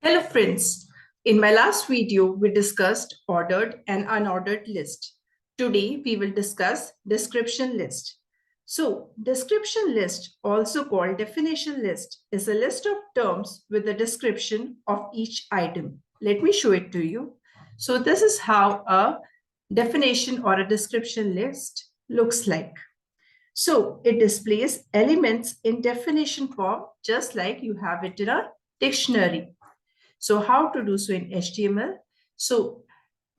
Hello friends, in my last video we discussed ordered and unordered list. Today we will discuss description list. So description list, also called definition list, is a list of terms with a description of each item. Let me show it to you. So this is how a definition or a description list looks like. So it displays elements in definition form just like you have it in a dictionary. So how to do so in HTML? So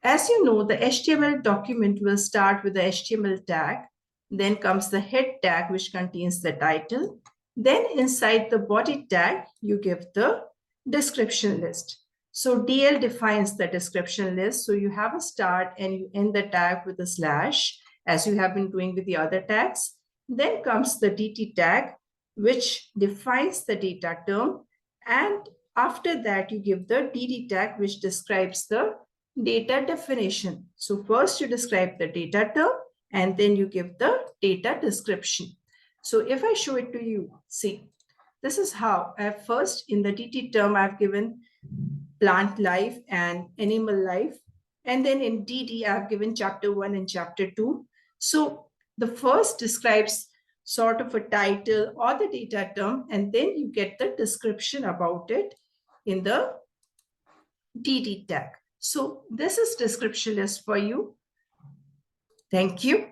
as you know, the HTML document will start with the HTML tag. Then comes the head tag, which contains the title. Then inside the body tag, you give the description list. So DL defines the description list. So you have a start and you end the tag with a slash, as you have been doing with the other tags. Then comes the DT tag, which defines the data term. And after that, you give the DD tag, which describes the data definition. So first you describe the data term and then you give the data description. So if I show it to you, see, this is how I have first in the DT term, I've given plant life and animal life. And then in DD, I've given chapter 1 and chapter 2. So the first describes sort of a title or the data term, and then you get the description about it in the DD tag. So this is description list for you. Thank you.